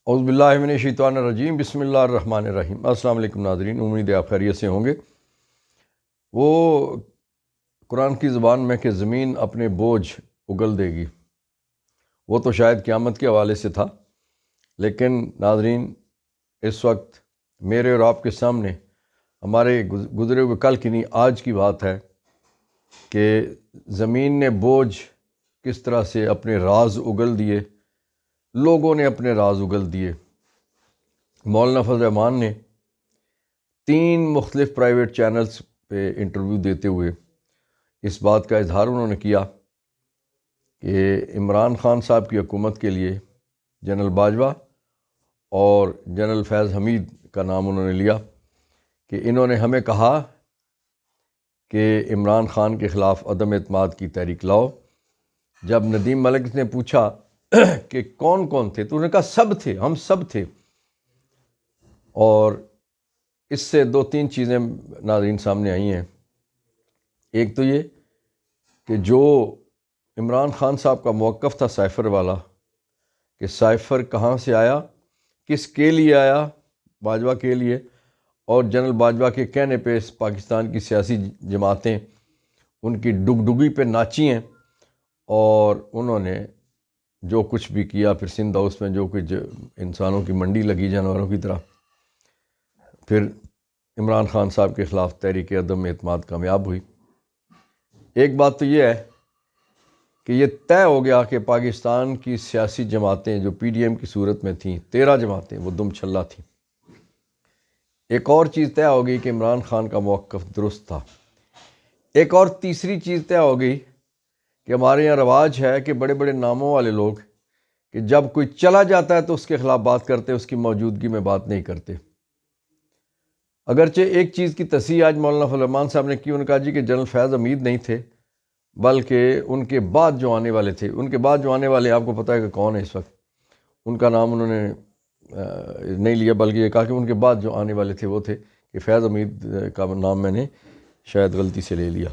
اعوذ باللہ من الشیطان الرجیم، بسم اللہ الرحمن الرحیم۔ السلام علیکم ناظرین، امید ہے آپ خیریت سے ہوں گے۔ وہ قرآن کی زبان میں کہ زمین اپنے بوجھ اگل دے گی، وہ تو شاید قیامت کے حوالے سے تھا، لیکن ناظرین اس وقت میرے اور آپ کے سامنے ہمارے گزرے ہوئے کل کی نہیں آج کی بات ہے کہ زمین نے بوجھ کس طرح سے اپنے راز اگل دیے، لوگوں نے اپنے راز اگل دیے۔ مولانا فضل الرحمان نے 3 مختلف پرائیویٹ چینلز پہ انٹرویو دیتے ہوئے اس بات کا اظہار انہوں نے کیا کہ عمران خان صاحب کی حکومت کے لیے جنرل باجوہ اور جنرل فیض حمید کا نام انہوں نے لیا کہ انہوں نے ہمیں کہا کہ عمران خان کے خلاف عدم اعتماد کی تحریک لاؤ۔ جب ندیم ملک نے پوچھا کہ کون کون تھے تو انہوں نے کہا سب تھے، ہم سب تھے۔ اور اس سے 2-3 چیزیں ناظرین سامنے آئی ہیں۔ ایک تو یہ کہ جو عمران خان صاحب کا موقف تھا سائفر والا، کہ سائفر کہاں سے آیا، کس کے لیے آیا، باجوہ کے لیے، اور جنرل باجوہ کے کہنے پہ پاکستان کی سیاسی جماعتیں ان کی ڈگڈگی پہ ناچی ہیں، اور انہوں نے جو کچھ بھی کیا، پھر سندھ ہاؤس میں جو کچھ انسانوں کی منڈی لگی جانوروں کی طرح، پھر عمران خان صاحب کے خلاف تحریک عدم اعتماد کامیاب ہوئی۔ ایک بات تو یہ ہے کہ یہ طے ہو گیا کہ پاکستان کی سیاسی جماعتیں جو پی ڈی ایم کی صورت میں تھیں، 13 جماعتیں، وہ دم چھلا تھیں۔ ایک اور چیز طے ہو گئی کہ عمران خان کا موقف درست تھا۔ ایک اور تیسری چیز طے ہو گئی کہ ہمارے یہاں رواج ہے کہ بڑے بڑے ناموں والے لوگ کہ جب کوئی چلا جاتا ہے تو اس کے خلاف بات کرتے، اس کی موجودگی میں بات نہیں کرتے۔ اگرچہ ایک چیز کی تصحیح آج مولانا فضل الرحمان صاحب نے کی، انہوں نے کہا جی کہ جنرل فیض حمید نہیں تھے، بلکہ ان کے بعد جو آنے والے تھے، ان کے بعد جو آنے والے آپ کو پتہ ہے کہ کون ہے اس وقت، ان کا نام انہوں نے نہیں لیا، بلکہ یہ کہا کہ ان کے بعد جو آنے والے تھے وہ تھے، کہ فیض حمید کا نام میں نے شاید غلطی سے لے لیا۔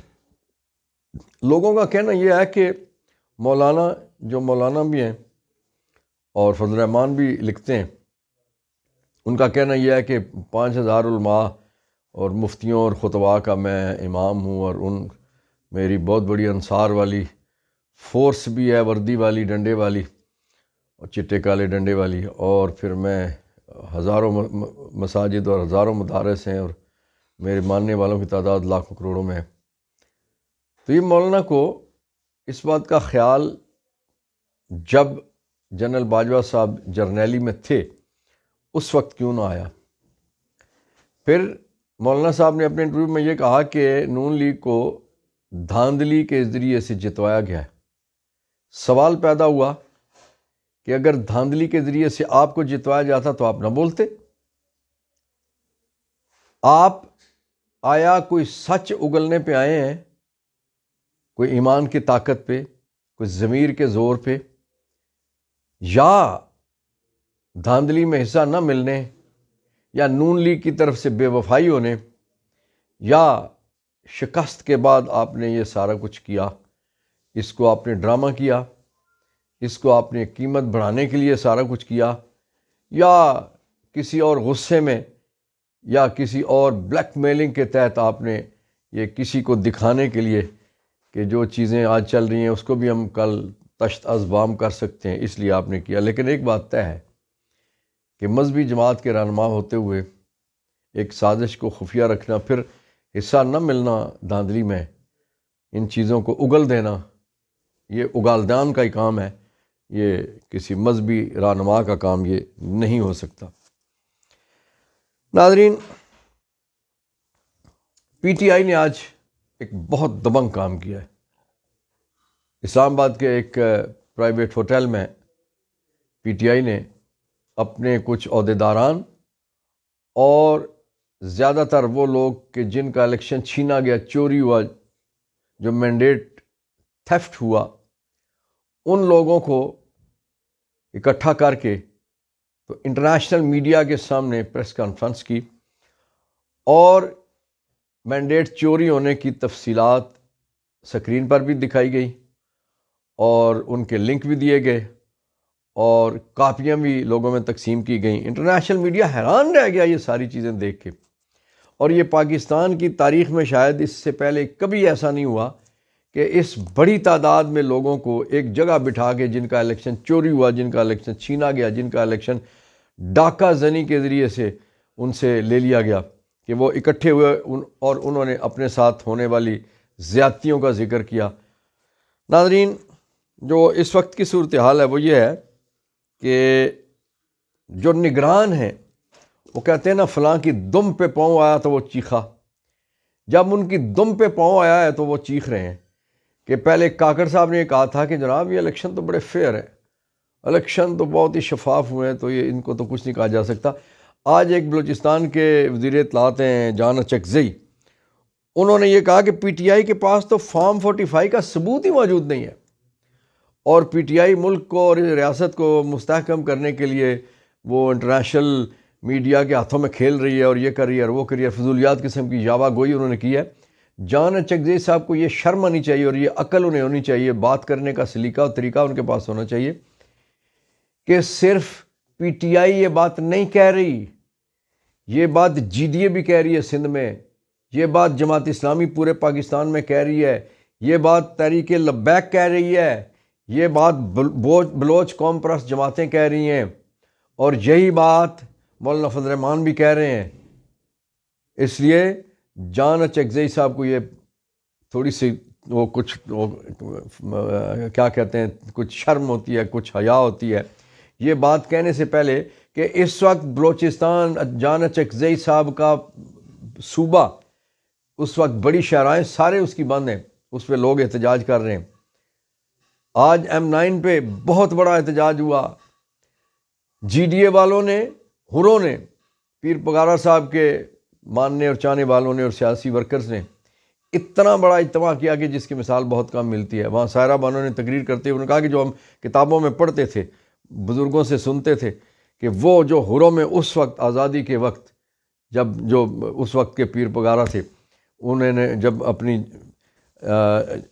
لوگوں کا کہنا یہ ہے کہ مولانا بھی ہیں اور فضل الرحمان بھی لکھتے ہیں، ان کا کہنا یہ ہے کہ 5000 علماء اور مفتیوں اور خطباء کا میں امام ہوں، اور میری بہت بڑی انصار والی فورس بھی ہے، وردی والی، ڈنڈے والی، اور چٹے کالے ڈنڈے والی، اور پھر میں ہزاروں مساجد اور ہزاروں مدارس ہیں، اور میرے ماننے والوں کی تعداد لاکھوں کروڑوں میں ہے۔ تو یہ مولانا کو اس بات کا خیال جب جنرل باجوہ صاحب جرنیلی میں تھے اس وقت کیوں نہ آیا؟ پھر مولانا صاحب نے اپنے انٹرویو میں یہ کہا کہ نون لیگ کو دھاندلی کے ذریعے سے جتوایا گیا ہے۔ سوال پیدا ہوا کہ اگر دھاندلی کے ذریعے سے آپ کو جتوایا جاتا تو آپ نہ بولتے؟ آپ آیا کوئی سچ اگلنے پہ آئے ہیں، کوئی ایمان کی طاقت پہ، کوئی ضمیر کے زور پہ، یا دھاندلی میں حصہ نہ ملنے، یا نون لیگ کی طرف سے بے وفائی ہونے، یا شکست کے بعد آپ نے یہ سارا کچھ کیا، اس کو آپ نے ڈرامہ کیا، اس کو آپ نے قیمت بڑھانے کے لیے سارا کچھ کیا، یا کسی اور غصے میں یا کسی اور بلیک میلنگ کے تحت آپ نے یہ کسی کو دکھانے کے لیے کہ جو چیزیں آج چل رہی ہیں اس کو بھی ہم کل تشت از بام کر سکتے ہیں، اس لیے آپ نے کیا۔ لیکن ایک بات طے ہے کہ مذہبی جماعت کے رہنما ہوتے ہوئے ایک سازش کو خفیہ رکھنا، پھر حصہ نہ ملنا دھاندلی میں، ان چیزوں کو اگل دینا، یہ اگالدان کا ہی کام ہے، یہ کسی مذہبی رہنما کا کام یہ نہیں ہو سکتا۔ ناظرین، پی ٹی آئی نے آج ایک بہت دبنگ کام کیا ہے۔ اسلام آباد کے ایک پرائیویٹ ہوٹل میں پی ٹی آئی نے اپنے کچھ عہدیداران اور زیادہ تر وہ لوگ کہ جن کا الیکشن چھینا گیا، چوری ہوا، جو مینڈیٹ تھیفٹ ہوا، ان لوگوں کو اکٹھا کر کے تو انٹرنیشنل میڈیا کے سامنے پریس کانفرنس کی، اور مینڈیٹ چوری ہونے کی تفصیلات سکرین پر بھی دکھائی گئی، اور ان کے لنک بھی دیے گئے، اور کاپیاں بھی لوگوں میں تقسیم کی گئیں۔ انٹرنیشنل میڈیا حیران رہ گیا یہ ساری چیزیں دیکھ کے، اور یہ پاکستان کی تاریخ میں شاید اس سے پہلے کبھی ایسا نہیں ہوا کہ اس بڑی تعداد میں لوگوں کو ایک جگہ بٹھا کے، جن کا الیکشن چوری ہوا، جن کا الیکشن چھینا گیا، جن کا الیکشن ڈاکہ زنی کے ذریعے سے ان سے لے لیا گیا، کہ وہ اکٹھے ہوئے اور انہوں نے اپنے ساتھ ہونے والی زیادتیوں کا ذکر کیا۔ ناظرین، جو اس وقت کی صورتحال ہے وہ یہ ہے کہ جو نگران ہیں وہ کہتے ہیں نا، فلاں کی دم پہ پاؤں آیا تو وہ چیخا۔ جب ان کی دم پہ پاؤں آیا ہے تو وہ چیخ رہے ہیں۔ کہ پہلے کاکڑ صاحب نے یہ کہا تھا کہ جناب یہ الیکشن تو بڑے فیئر ہے، الیکشن تو بہت ہی شفاف ہوئے ہیں، تو یہ ان کو تو کچھ نہیں کہا جا سکتا۔ آج ایک بلوچستان کے وزیر اطلاعات ہیں جان اچکزئی، انہوں نے یہ کہا کہ پی ٹی آئی کے پاس تو فارم 45 کا ثبوت ہی موجود نہیں ہے، اور پی ٹی آئی ملک کو اور ریاست کو مستحکم کرنے کے لیے وہ انٹرنیشنل میڈیا کے ہاتھوں میں کھیل رہی ہے، اور یہ کر رہی ہے اور وہ کر رہی ہے، فضولیات قسم کی یاوہ گوئی انہوں نے کی ہے۔ جان اچکزئی صاحب کو یہ شرم آنی چاہیے اور یہ عقل انہیں ہونی چاہیے، بات کرنے کا سلیقہ اور طریقہ ان کے پاس ہونا چاہیے کہ صرف پی ٹی آئی یہ بات نہیں کہہ رہی، یہ بات جی ڈی اے بھی کہہ رہی ہے سندھ میں، یہ بات جماعت اسلامی پورے پاکستان میں کہہ رہی ہے، یہ بات تحریک لبیک کہہ رہی ہے، یہ بات بلوچ قوم پرست جماعتیں کہہ رہی ہیں، اور یہی بات مولانا فضل الرحمان بھی کہہ رہے ہیں۔ اس لیے جان اچکزئی صاحب کو یہ تھوڑی سی کیا کہتے ہیں، کچھ شرم ہوتی ہے، کچھ حیا ہوتی ہے یہ بات کہنے سے پہلے کہ اس وقت بلوچستان جان اچکزئی صاحب کا صوبہ، اس وقت بڑی شاہراہیں سارے اس کی بند ہیں، اس پہ لوگ احتجاج کر رہے ہیں۔ آج M9 پہ بہت بڑا احتجاج ہوا، جی ڈی اے والوں نے، ہروں نے، پیر پگارا صاحب کے ماننے اور چاہنے والوں نے اور سیاسی ورکرز نے اتنا بڑا اجتماع کیا کہ جس کی مثال بہت کم ملتی ہے۔ وہاں سائرہ بانو نے تقریر کرتے ہوئے کہا کہ جو ہم کتابوں میں پڑھتے تھے، بزرگوں سے سنتے تھے، کہ وہ جو ہروں میں اس وقت آزادی کے وقت، جب جو اس وقت کے پیر پگارا تھے، انہوں نے جب اپنی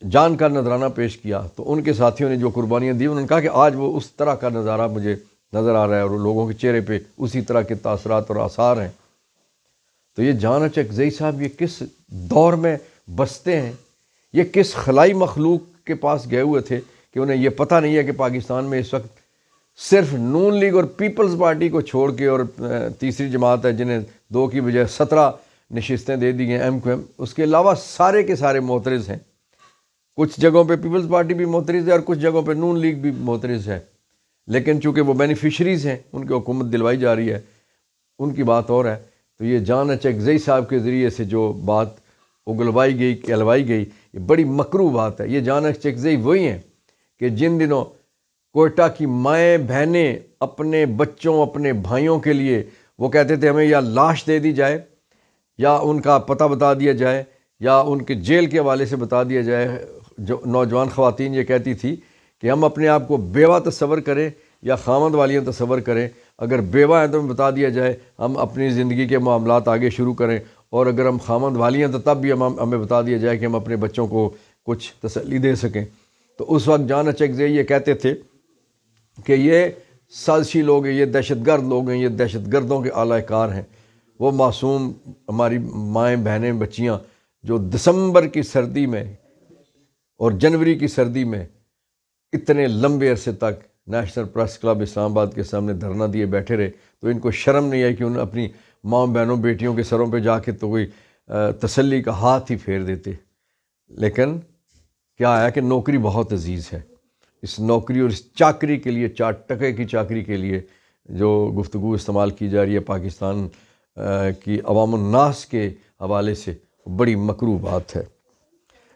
جان کا نذرانہ پیش کیا تو ان کے ساتھیوں نے جو قربانیاں دی، انہوں نے کہا کہ آج وہ اس طرح کا نظارہ مجھے نظر آ رہا ہے، اور لوگوں کے چہرے پہ اسی طرح کے تاثرات اور آثار ہیں۔ تو یہ جان اچکزئی صاحب یہ کس دور میں بستے ہیں، یہ کس خلائی مخلوق کے پاس گئے ہوئے تھے کہ انہیں یہ پتہ نہیں ہے کہ پاکستان میں اس وقت صرف نون لیگ اور پیپلز پارٹی کو چھوڑ کے، اور تیسری جماعت ہے جنہیں 2 کی بجائے 17 نشستیں دے دی ہیں MQM، اس کے علاوہ سارے کے سارے معترض ہیں۔ کچھ جگہوں پہ پیپلز پارٹی بھی معترض ہے اور کچھ جگہوں پہ نون لیگ بھی معترض ہے، لیکن چونکہ وہ بینیفیشریز ہیں، ان کی حکومت دلوائی جا رہی ہے، ان کی بات اور ہے۔ تو یہ جان اچکزئی صاحب کے ذریعے سے جو بات اگلوائی گئی، کہلوائی گئی، یہ بڑی مکروہ بات ہے۔ یہ جان اچکزئی وہی ہیں کہ جن دنوں کوئٹہ کی مائیں بہنیں اپنے بچوں، اپنے بھائیوں کے لیے وہ کہتے تھے ہمیں یا لاش دے دی جائے، یا ان کا پتہ بتا دیا جائے، یا ان کے جیل کے حوالے سے بتا دیا جائے۔ جو نوجوان خواتین یہ کہتی تھی کہ ہم اپنے آپ کو بیوہ تصور کریں یا خامند والیاں تصور کریں، اگر بیوہ ہیں تو ہمیں بتا دیا جائے، ہم اپنی زندگی کے معاملات آگے شروع کریں، اور اگر ہم خامند والی ہیں تو تب بھی ہمیں بتا دیا جائے کہ ہم اپنے بچوں کو کچھ تسلی دے سکیں۔ تو اس وقت جان اچکزئی یہ کہتے تھے کہ یہ سازشی لوگ ہیں، یہ دہشت گرد لوگ ہیں، یہ دہشت گردوں کے اعلی کار ہیں۔ وہ معصوم ہماری مائیں بہنیں بچیاں جو دسمبر کی سردی میں اور جنوری کی سردی میں اتنے لمبے عرصے تک نیشنل پریس کلب اسلام آباد کے سامنے دھرنا دیے بیٹھے رہے، تو ان کو شرم نہیں آئی کہ انہوں نے اپنی ماں بہنوں بیٹیوں کے سروں پہ جا کے تو کوئی تسلی کا ہاتھ ہی پھیر دیتے۔ لیکن کیا ہے کہ نوکری بہت عزیز ہے، اس نوکری اور اس چاکری کے لیے، 4 ٹکے کی چاکری کے لیے جو گفتگو استعمال کی جا رہی ہے پاکستان کی عوام الناس کے حوالے سے، بڑی مکروہ بات ہے۔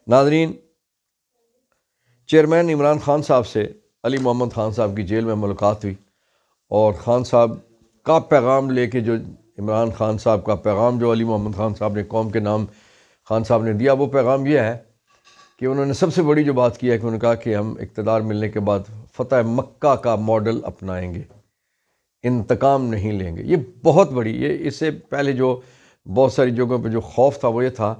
ناظرین، چیئرمین عمران خان صاحب سے علی محمد خان صاحب کی جیل میں ملاقات ہوئی، اور خان صاحب کا پیغام لے کے، جو عمران خان صاحب کا پیغام جو علی محمد خان صاحب نے قوم کے نام خان صاحب نے دیا، وہ پیغام یہ ہے کہ انہوں نے سب سے بڑی جو بات کی ہے کہ انہوں نے کہا کہ ہم اقتدار ملنے کے بعد فتح مکہ کا ماڈل اپنائیں گے، انتقام نہیں لیں گے۔ یہ بہت بڑی، یہ اس سے پہلے جو بہت ساری جگہوں پہ جو خوف تھا وہ یہ تھا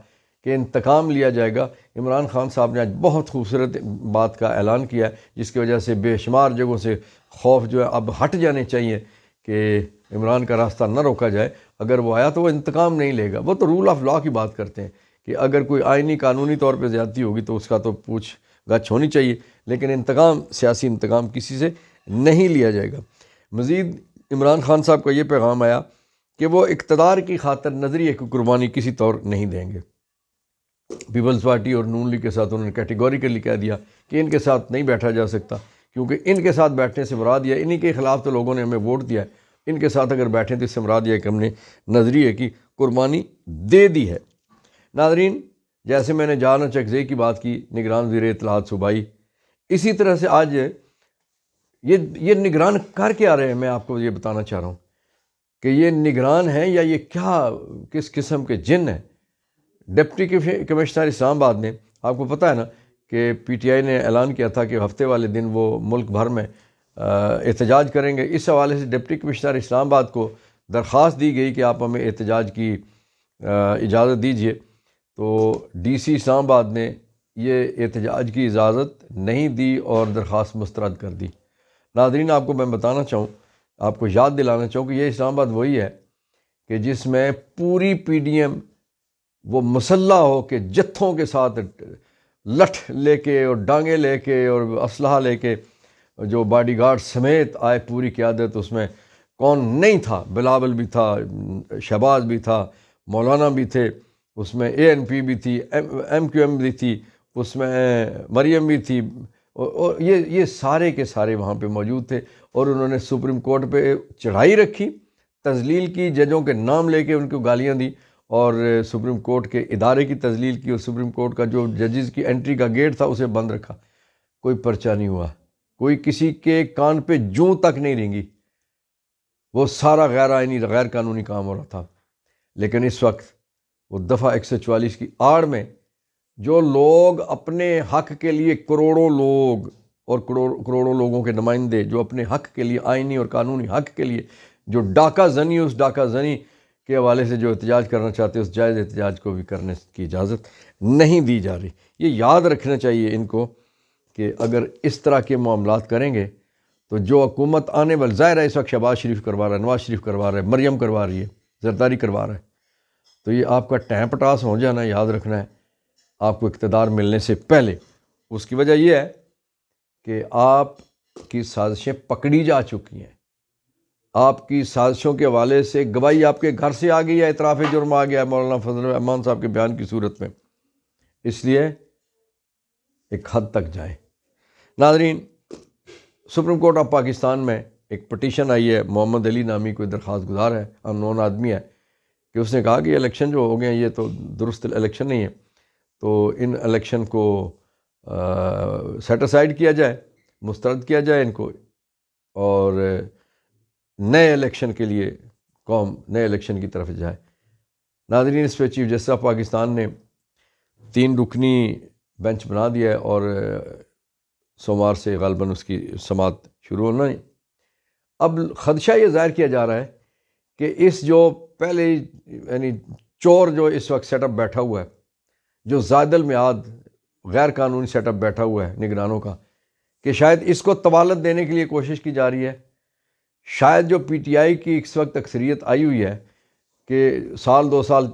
کہ انتقام لیا جائے گا۔ عمران خان صاحب نے آج بہت خوبصورت بات کا اعلان کیا ہے، جس کی وجہ سے بے شمار جگہوں سے خوف جو ہے اب ہٹ جانے چاہیے کہ عمران کا راستہ نہ روکا جائے۔ اگر وہ آیا تو وہ انتقام نہیں لے گا۔ وہ تو رول آف لاء کی بات کرتے ہیں کہ اگر کوئی آئینی قانونی طور پہ زیادتی ہوگی تو اس کا تو پوچھ گچھ ہونی چاہیے، لیکن انتقام، سیاسی انتقام کسی سے نہیں لیا جائے گا۔ مزید عمران خان صاحب کا یہ پیغام آیا کہ وہ اقتدار کی خاطر نظریے کی قربانی کسی طور نہیں دیں گے۔ پیپلز پارٹی اور نون لیگ کے ساتھ انہوں نے کیٹیگوریکلی کہہ دیا کہ ان کے ساتھ نہیں بیٹھا جا سکتا، کیونکہ ان کے ساتھ بیٹھنے سے مراد یہ، انہی کے خلاف تو لوگوں نے ہمیں ووٹ دیا ہے، ان کے ساتھ اگر بیٹھیں تو اس سے مراد یہ ہے کہ ہم نے نظریے کی قربانی دے دی ہے۔ ناظرین، جیسے میں نے جان چکزئی کی بات کی، نگران وزیر اطلاعات صوبائی، اسی طرح سے آج یہ نگران کر کے آ رہے ہیں۔ میں آپ کو یہ بتانا چاہ رہا ہوں کہ یہ نگران ہیں یا یہ کیا، کس قسم کے جن ہیں۔ ڈپٹی کمشنر اسلام آباد نے، آپ کو پتہ ہے نا کہ پی ٹی آئی نے اعلان کیا تھا کہ ہفتے والے دن وہ ملک بھر میں احتجاج کریں گے۔ اس حوالے سے ڈپٹی کمشنر اسلام آباد کو درخواست دی گئی کہ آپ ہمیں احتجاج کی اجازت دیجیے، تو ڈی سی اسلام آباد نے یہ احتجاج کی اجازت نہیں دی اور درخواست مسترد کر دی۔ ناظرین، آپ کو میں بتانا چاہوں، آپ کو یاد دلانا چاہوں کہ یہ اسلام آباد وہی ہے کہ جس میں پوری پی ڈی ایم وہ مسلح ہو کے جتھوں کے ساتھ لٹھ لے کے اور ڈانگیں لے کے اور اسلحہ لے کے جو باڈی گارڈ سمیت آئے، پوری قیادت۔ اس میں کون نہیں تھا؟ بلاول بھی تھا، شہباز بھی تھا، مولانا بھی تھے، اس میں اے این پی بھی تھی، ایم کیو ایم بھی تھی، اس میں مریم بھی تھی، اور یہ سارے کے سارے وہاں پہ موجود تھے، اور انہوں نے سپریم کورٹ پہ چڑھائی رکھی، تذلیل کی، ججوں کے نام لے کے ان کو گالیاں دی، اور سپریم کورٹ کے ادارے کی تذلیل کی، اور سپریم کورٹ کا جو ججز کی انٹری کا گیٹ تھا اسے بند رکھا۔ کوئی پرچہ نہیں ہوا، کوئی کسی کے کان پہ جوں تک نہیں رینگی، وہ سارا غیر آئینی غیر قانونی کام ہو رہا تھا۔ لیکن اس وقت وہ دفعہ 144 کی آڑ میں جو لوگ اپنے حق کے لیے، کروڑوں لوگ اور کروڑوں لوگوں کے نمائندے جو اپنے حق کے لیے، آئینی اور قانونی حق کے لیے جو ڈاکہ زنی، اس ڈاکہ زنی کے حوالے سے جو احتجاج کرنا چاہتے، اس جائز احتجاج کو بھی کرنے کی اجازت نہیں دی جا رہی۔ یہ یاد رکھنا چاہیے ان کو کہ اگر اس طرح کے معاملات کریں گے تو جو حکومت آنے والی، ظاہر ہے اس وقت شہباز شریف کروا رہا ہے، نواز شریف کروا رہا ہے، مریم کروا رہی ہے، زرداری کروا رہا ہے، تو یہ آپ کا ٹائم پٹاس ہو جانا یاد رکھنا ہے آپ کو اقتدار ملنے سے پہلے۔ اس کی وجہ یہ ہے کہ آپ کی سازشیں پکڑی جا چکی ہیں، آپ کی سازشوں کے حوالے سے گواہی آپ کے گھر سے آ گئی ہے، اعتراف جرم آ گیا ہے مولانا فضل الرحمان صاحب کے بیان کی صورت میں۔ اس لیے ایک حد تک جائیں۔ ناظرین، سپریم کورٹ آف پاکستان میں ایک پٹیشن آئی ہے، محمد علی نامی کوئی درخواست گزار ہے، ان نون آدمی ہے، کہ اس نے کہا کہ یہ الیکشن جو ہو گئے ہیں یہ تو درست الیکشن نہیں ہے، تو ان الیکشن کو سیٹ اسائڈ کیا جائے، مسترد کیا جائے ان کو، اور نئے الیکشن کے لیے قوم نئے الیکشن کی طرف جائے۔ ناظرین، اس پہ چیف جسٹس آف پاکستان نے 3 رکنی بینچ بنا دیا ہے، اور سوموار سے غالباً اس کی سماعت شروع ہونا ہے۔ اب خدشہ یہ ظاہر کیا جا رہا ہے کہ اس جو پہلے یعنی چور جو اس وقت سیٹ اپ بیٹھا ہوا ہے، جو زائد المیعاد غیر قانونی سیٹ اپ بیٹھا ہوا ہے نگرانوں کا، کہ شاید اس کو طوالت دینے کے لیے کوشش کی جا رہی ہے۔ شاید جو پی ٹی آئی کی اس وقت اکثریت آئی ہوئی ہے کہ سال 2 سال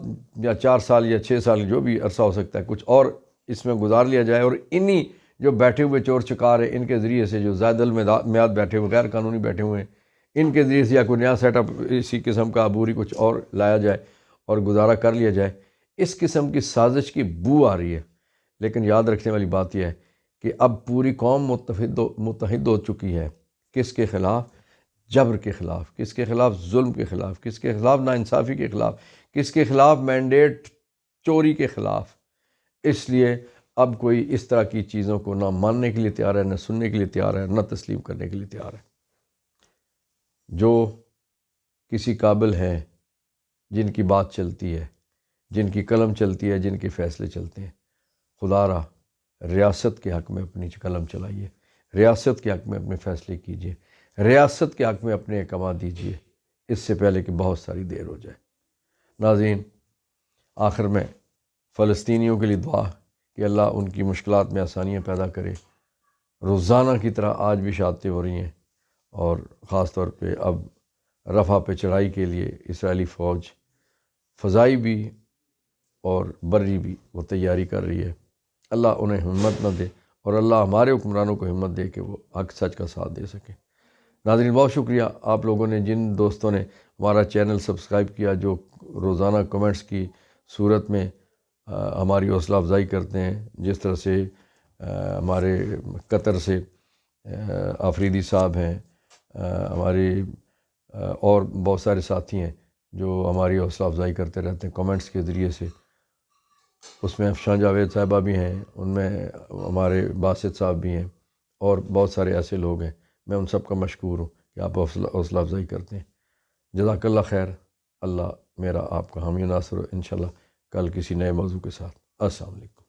یا 4 سال یا 6 سال جو بھی عرصہ ہو سکتا ہے، کچھ اور اس میں گزار لیا جائے، اور انہی جو بیٹھے ہوئے چور چکار ہیں ان کے ذریعے سے، جو زائد المیعاد بیٹھے ہوئے غیر قانونی بیٹھے ہوئے ہیں، ان کے ذریعے سے یا کوئی نیا سیٹ اپ اسی قسم کا عبوری کچھ اور لایا جائے اور گزارا کر لیا جائے۔ اس قسم کی سازش کی بو آ رہی ہے۔ لیکن یاد رکھنے والی بات یہ ہے کہ اب پوری قوم متحد ہو چکی ہے۔ کس کے خلاف؟ جبر کے خلاف۔ کس کے خلاف؟ ظلم کے خلاف۔ کس کے خلاف؟ ناانصافی کے خلاف۔ کس کے خلاف؟ مینڈیٹ چوری کے خلاف۔ اس لیے اب کوئی اس طرح کی چیزوں کو نہ ماننے کے لیے تیار ہے، نہ سننے کے لیے تیار ہے، نہ تسلیم کرنے کے لیے تیار ہے۔ جو کسی قابل ہیں، جن کی بات چلتی ہے، جن کی قلم چلتی ہے، جن کے فیصلے چلتے ہیں، خدا را ریاست کے حق میں اپنی قلم چلائیے، ریاست کے حق میں اپنے فیصلے کیجیے، ریاست کے حق میں اپنے احکامات دیجیے، اس سے پہلے کہ بہت ساری دیر ہو جائے۔ ناظرین، آخر میں فلسطینیوں کے لیے دعا کہ اللہ ان کی مشکلات میں آسانیاں پیدا کرے۔ روزانہ کی طرح آج بھی شہادتیں ہو رہی ہیں، اور خاص طور پہ اب رفح پہ چڑھائی کے لیے اسرائیلی فوج فضائی بھی اور بری بھی وہ تیاری کر رہی ہے۔ اللہ انہیں ہمت نہ دے، اور اللہ ہمارے حکمرانوں کو ہمت دے کہ وہ حق سچ کا ساتھ دے سکیں۔ ناظرین، بہت شکریہ آپ لوگوں نے، جن دوستوں نے ہمارا چینل سبسکرائب کیا، جو روزانہ کمنٹس کی صورت میں ہماری حوصلہ افزائی کرتے ہیں، جس طرح سے ہمارے قطر سے آفریدی صاحب ہیں، ہمارے اور بہت سارے ساتھی ہیں جو ہماری حوصلہ افزائی کرتے رہتے ہیں کمنٹس کے ذریعے سے۔ اس میں افشاں جاوید صاحبہ بھی ہیں، ان میں ہمارے باسط صاحب بھی ہیں، اور بہت سارے ایسے لوگ ہیں۔ میں ان سب کا مشکور ہوں کہ آپ حوصلہ افزائی کرتے ہیں۔ جزاک اللہ خیر۔ اللہ میرا آپ کا حامی و ناصر ہو، انشاءاللہ کل کسی نئے موضوع کے ساتھ۔ السلام علیکم۔